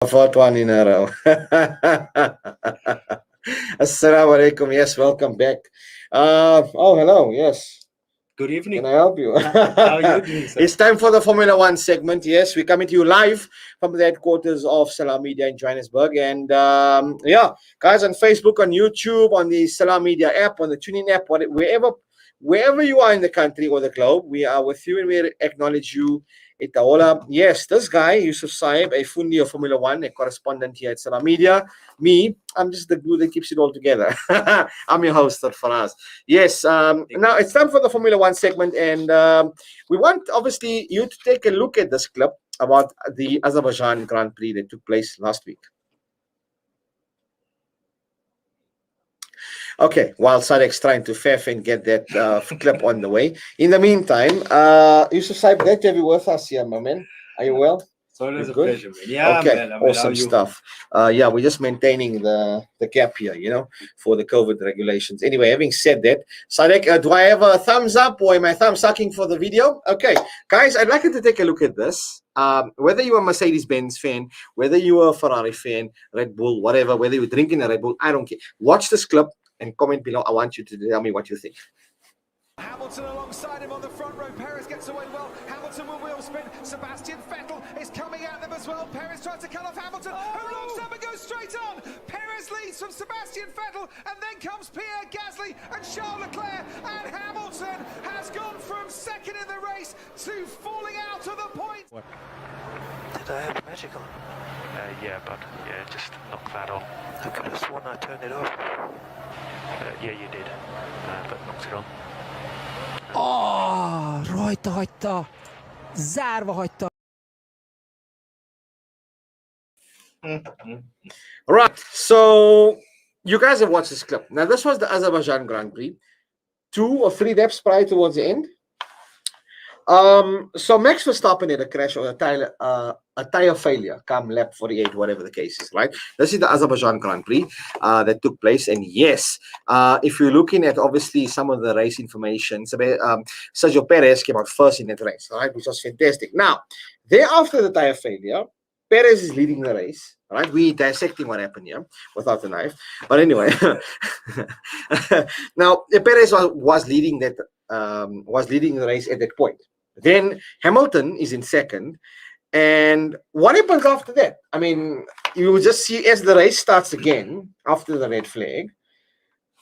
Fourth one in a row. Assalamu alaikum. Yes, welcome back. Hello. Yes. Good evening. Can I help you? How are you doing, sir? It's time for the Formula One segment. Yes, we're coming to you live from the headquarters of Salam Media in Johannesburg. And guys, on Facebook, on YouTube, on the Salam Media app, on the TuneIn app, wherever you are in the country or the globe, we are with you and we acknowledge you. Itaola. Yes, this guy, Yusuf Saib, a Fundi of Formula One, a correspondent here at Salam Media. Me, I'm just the glue that keeps it all together. I'm your host, Faraz. Yes, now it's time for the Formula One segment, and we want, obviously, you to take a look at this clip about the Azerbaijan Grand Prix that took place last week. Okay, while Sadek's trying to faff and get that clip on the way. In the meantime, Yusuf Saib, glad to have you with us here, my man. Are you well? It's always a pleasure, man. Yeah, okay, man. awesome stuff. We're just maintaining the gap here, for the COVID regulations. Anyway, having said that, Sadek, do I have a thumbs up or am I thumb sucking for the video? Okay, guys, I'd like you to take a look at this. Whether you're a Mercedes-Benz fan, whether you're a Ferrari fan, Red Bull, whatever, whether you're drinking a Red Bull, I don't care. Watch this clip and comment below. I want you to tell me what you think. Hamilton alongside him on the front row. Perez gets away well. Hamilton will wheel spin. Sebastian Vettel is coming at them as well. Perez tries to cut off Hamilton. Who looks up and goes straight on. Perez leads from Sebastian Vettel, and then comes Pierre Gasly and Charles Leclerc. And Hamilton has gone from second in the race to falling out of the point. Did I have magical? Just knock that on. I could have sworn I turned it off. Yeah, you did, but knocked it on. Rajta hagyta. Zárva hagyta. Right, so you guys have watched this clip. Now, this was the Azerbaijan Grand Prix. 2 or 3 laps prior towards the end. So Max Verstappen had a crash or a tire failure come lap 48, whatever the case is, right? This is the Azerbaijan Grand Prix that took place. And yes, if you're looking at obviously some of the race information, Sergio Perez came out first in that race, right? Which was fantastic. Now, thereafter the tire failure, Perez is leading the race, right? We dissecting what happened here without a knife. But anyway, now Perez was leading the race at that point. Then Hamilton is in second. And what happens after that? I mean, you will just see as the race starts again after the red flag,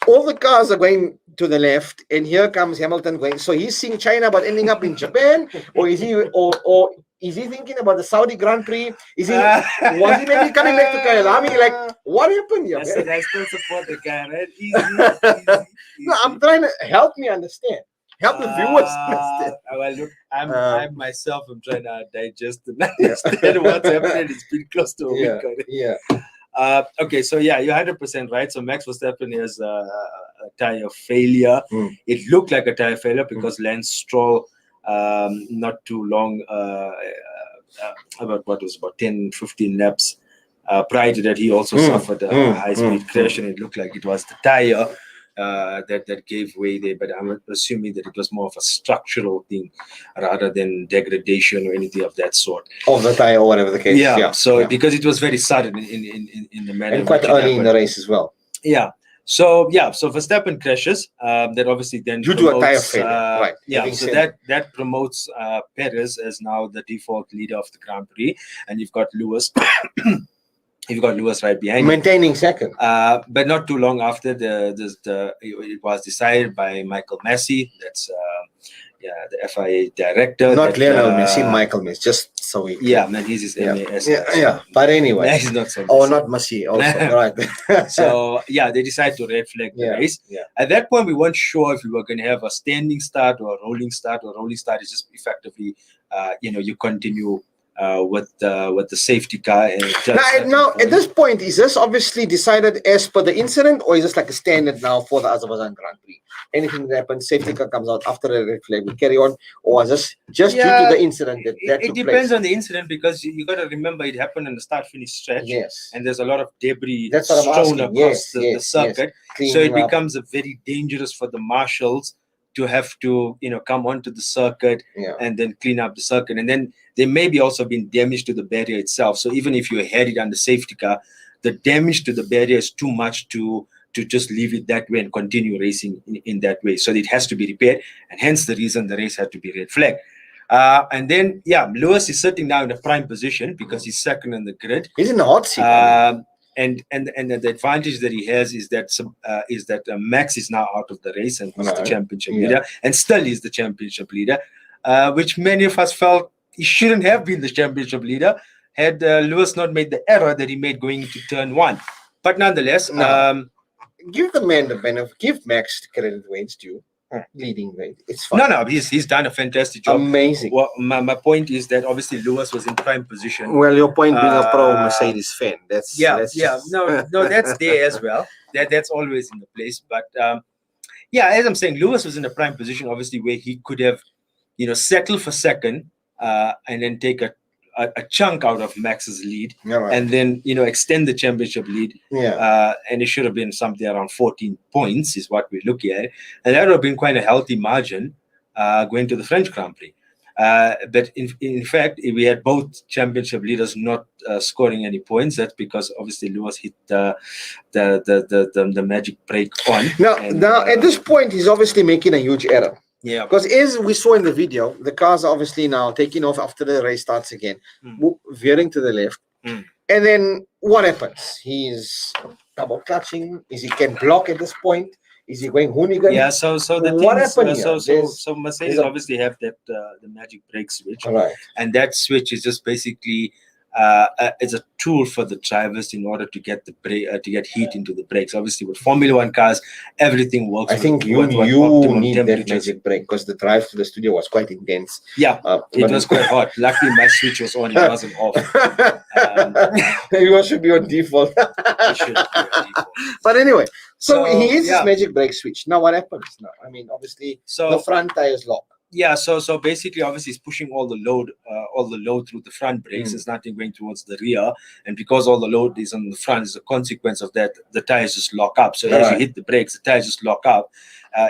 all the cars are going to the left, and here comes Hamilton going. So he's seeing China but ending up in Japan, or is he thinking about the Saudi Grand Prix? Was he maybe coming back to Kyalami? Like, what happened here? I still support the guy, right? Easy. No, I'm trying to help me understand. Help the viewers understand. Well, look, I myself am trying to digest and understand what's happening. It's been close to a week already. Yeah. Okay, so yeah, you're 100% right. So Max Verstappen has a tire failure. It looked like a tire failure because Lance Stroll, not too long, about 10, 15 laps prior to that, he also suffered a high-speed crash, and it looked like it was the tire that gave way there, but I'm assuming that it was more of a structural thing rather than degradation or anything of that sort. Of the tire or whatever the case. Because it was very sudden in the manner. And quite early in the race as well. So Verstappen crashes. That obviously then due to a tire failure, right? So that promotes Perez as now the default leader of the Grand Prix, and you've got Lewis. You've got Lewis right behind maintaining second. But not too long after it was decided by Michael Massey. That's the FIA director. Not Lionel Messi, Michael Messi. Just so we. Man, he's his MAS. But anyway, he's not so. Not Messi. Also, right. So they decided to red flag the race. At that point, we weren't sure if we were going to have a standing start or a rolling start. Or rolling start is just effectively, you continue. With the safety car. Now, at this point, is this obviously decided as per the incident, or is this like a standard now for the Azerbaijan Grand Prix? Anything that happens, safety car comes out after a red flag, we carry on, or is this just due to the incident that it took depends place? On the incident, because you got to remember it happened in the start-finish stretch. Yes. And there's a lot of debris That's what I'm strewn asking. across the circuit. So it becomes very dangerous for the marshals to have to, come onto the circuit and then clean up the circuit. And then there may be also been damage to the barrier itself. So even if you had it under safety car, the damage to the barrier is too much to just leave it that way and continue racing in that way. So it has to be repaired, and hence the reason the race had to be red flagged. And then, Lewis is sitting now in a prime position because he's second on the grid. He's in the hot seat. And the advantage that he has is that Max is now out of the race and he's the championship leader, and still is the championship leader, which many of us felt he shouldn't have been the championship leader had Lewis not made the error that he made going into turn 1. But nonetheless, give the man the benefit. Give Max the credit where it's due. Leading, right? It's fine. No, he's done a fantastic job. Amazing. Well, my point is that obviously Lewis was in prime position. Well, your point being a pro Mercedes fan, that's no, that's there as well. That's always in the place. But as I'm saying, Lewis was in a prime position, obviously, where he could have, settled for second, and then take a chunk out of Max's lead, and then extend the championship lead. And it should have been something around 14 points is what we're looking at, and that would have been quite a healthy margin going to the French Grand Prix. But in fact, if we had both championship leaders not scoring any points, that's because obviously Lewis hit the magic brake on. Now at this point, he's obviously making a huge error. Yeah, because as we saw in the video, the cars are obviously now taking off after the race starts again, veering to the left. And then what happens? He's double clutching. Is he can block at this point? Is he going hoonigan? Yeah, so the what happened here? So Mercedes obviously have that the magic brake switch, right? And that switch is just basically it's a tool for the drivers in order to get the brake to get heat into the brakes. Obviously, with Formula One cars, everything works. I think you need that magic brake because the drive to the studio was quite intense. Yeah, it was quite hot. Luckily, my switch was on; it wasn't off. It should be on default. It should be on default. But anyway, so he is his magic brake switch. Now, what happens now? I mean, obviously, the front tire is locked. Yeah, so basically, obviously, it's pushing all the load through the front brakes. There's nothing going towards the rear, and because all the load is on the front, as a consequence of that, the tires just lock up. So as you hit the brakes, the tires just lock up.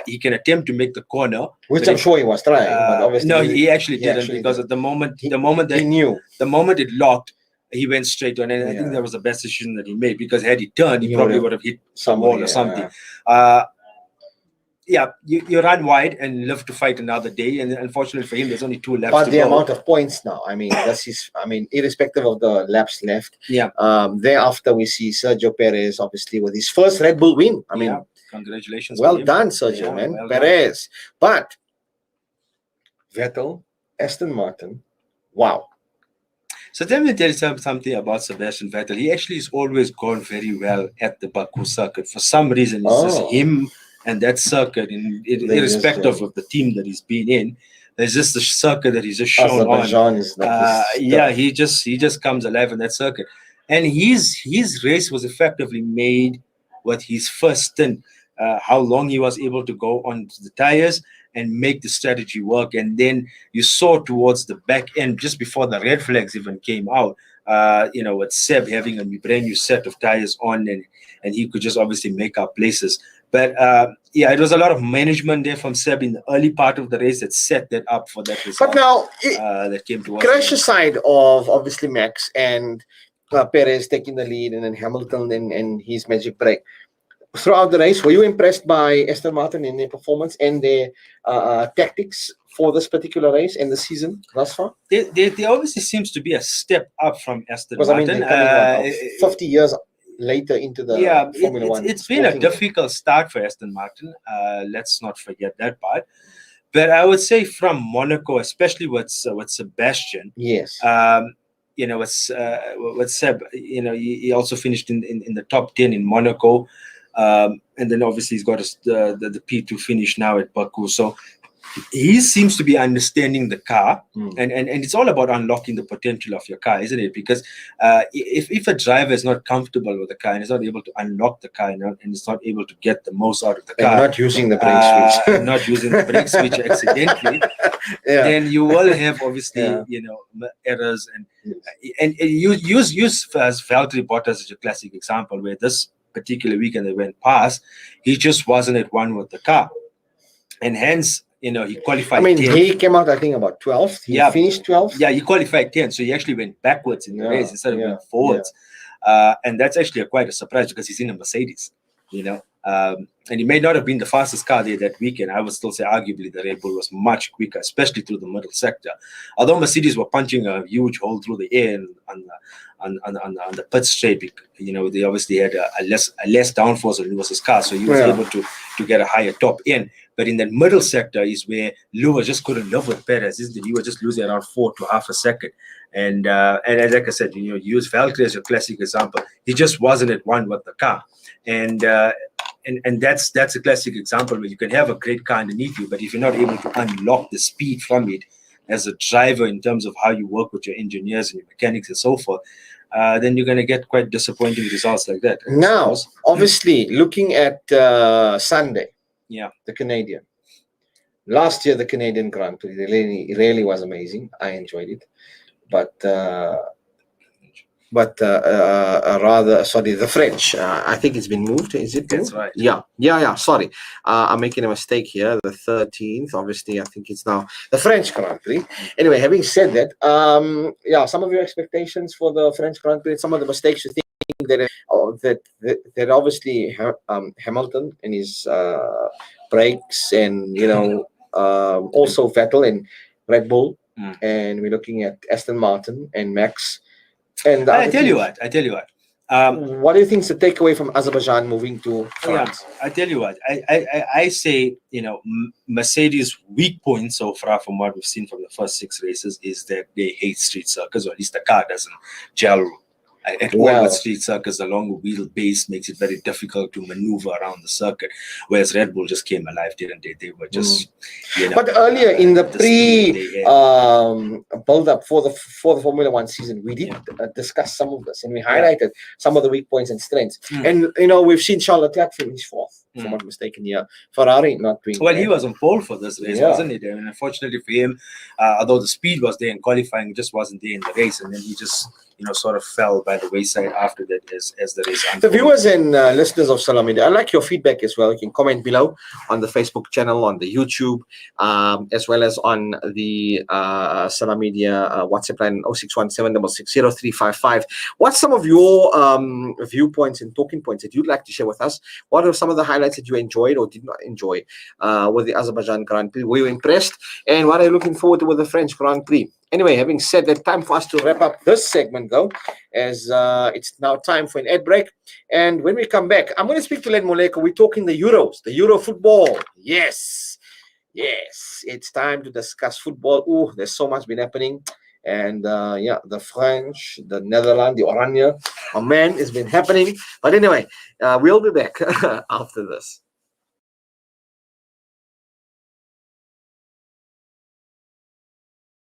He can attempt to make the corner, which I'm sure he was trying, but obviously no, he actually didn't because at the moment it locked, he went straight on, and I think that was the best decision that he made because had he turned, he probably would have hit some wall or something. You run wide and live to fight another day, and unfortunately for him, there's only 2 laps. But to the go. amount of points now, I mean, irrespective of the laps left. Yeah. Thereafter, we see Sergio Perez, obviously, with his first Red Bull win. I mean, congratulations. Well done, Sergio, man. Well Perez. But Vettel, Aston Martin, wow. So let me tell you something about Sebastian Vettel. He actually has always gone very well at the Baku circuit. For some reason, it's just him and that circuit, irrespective of the team that he's been in. There's just the circuit that he's just shown on. He just comes alive in that circuit. And his race was effectively made with his first stint, how long he was able to go on the tires and make the strategy work. And then you saw towards the back end, just before the red flags even came out, with Seb having a brand new set of tires on, and he could just obviously make up places. But it was a lot of management there from Seb in the early part of the race that set that up for that result. But now, that came towards crash aside of obviously Max and Perez taking the lead, and then Hamilton and his magic brake. Throughout the race, were you impressed by Aston Martin in their performance and their tactics for this particular race and the season thus far? There obviously seems to be a step up from Aston Martin. Martin. I mean, 50 years later into the Formula One. It's been a difficult start for Aston Martin. Let's not forget that part. But I would say from Monaco, especially with Sebastian. Yes. With Seb, he also finished in the top 10 in Monaco. And then obviously he's got the P2 finish now at Baku. So he seems to be understanding the car, and it's all about unlocking the potential of your car, isn't it? Because if a driver is not comfortable with the car and is not able to unlock the car and is not able to get the most out of the car, not using the brake switch, accidentally, then you will have obviously errors and you use as Valtteri Bottas as a classic example, where this particular weekend that went past, he just wasn't at one with the car. and hence, you know, he qualified. I mean, 10th. he came out, I think, about 12th. He Yeah. finished 12th. Yeah, he qualified 10th, so he actually went backwards in the Yeah, race instead of yeah, going forwards. And that's actually quite a surprise because he's in a Mercedes, you know. And he may not have been the fastest car there that weekend. I would still say arguably the Red Bull was much quicker, especially through the middle sector. Although Mercedes were punching a huge hole through the air on the pit straight, you know, they obviously had a less downforce on Lewis's car, so he was able to get a higher top end. But in that middle sector is where Lewis just couldn't live with Perez, isn't it? He was just losing around 4 to half a second. And like I said, you know, you use Valtteri as your classic example. He just wasn't at one with the car. And that's a classic example where you can have a great car underneath you, but if you're not able to unlock the speed from it as a driver in terms of how you work with your engineers and your mechanics and so forth, then you're going to get quite disappointing results like that. Now, obviously, looking at Sunday, the Canadian. Last year, the Canadian Grand Prix really was amazing. I enjoyed it, but rather, sorry, the French. I think it's been moved. Is it? That's moved? right. Yeah. Sorry, I'm making a mistake here. The 13th. Obviously, I think it's now the French Grand Prix. Anyway, having said that, some of your expectations for the French Grand Prix, some of the mistakes you think that obviously Hamilton and his brakes, and you know, also Vettel and Red Bull, and we're looking at Aston Martin and Max. And I tell you what. What do you think is the takeaway from Azerbaijan moving to France? I tell you what. I say, you know, Mercedes' weak point so far from what we've seen from the first 6 races is that they hate street circuits, or at least the car doesn't gel at all with street circuits. The longer wheelbase makes it very difficult to maneuver around the circuit, whereas Red Bull just came alive, didn't they? They were just, you know. But earlier in the build-up for the Formula One season, we did discuss some of this, and we highlighted some of the weak points and strengths. And you know, we've seen Charles Leclerc finish 4th, if I'm not mistaken. Here, Ferrari not doing well. He was on pole for this race, wasn't he? And unfortunately for him, although the speed was there in qualifying, just wasn't there in the race, and then he just, you know, sort of fell by the wayside after that as the race unfolded. The viewers and listeners of Salam Media, I like your feedback as well. You can comment below on the Facebook channel, on the YouTube, as well as on the Salam Media WhatsApp line 0617660355. What's some of your viewpoints and talking points that you'd like to share with us? What are some of the highlights that you enjoyed or did not enjoy with the Azerbaijan Grand Prix? Were you impressed? And what are you looking forward to with the French Grand Prix? Anyway, having said that, time for us to wrap up this segment, though, as it's now time for an ad break. And when we come back, I'm going to speak to Len Moleko. We're talking the Euros, the Euro football. Yes, it's time to discuss football. Oh, there's so much been happening. And the French, the Netherlands, the Oranje, man, it's been happening. But anyway, we'll be back after this.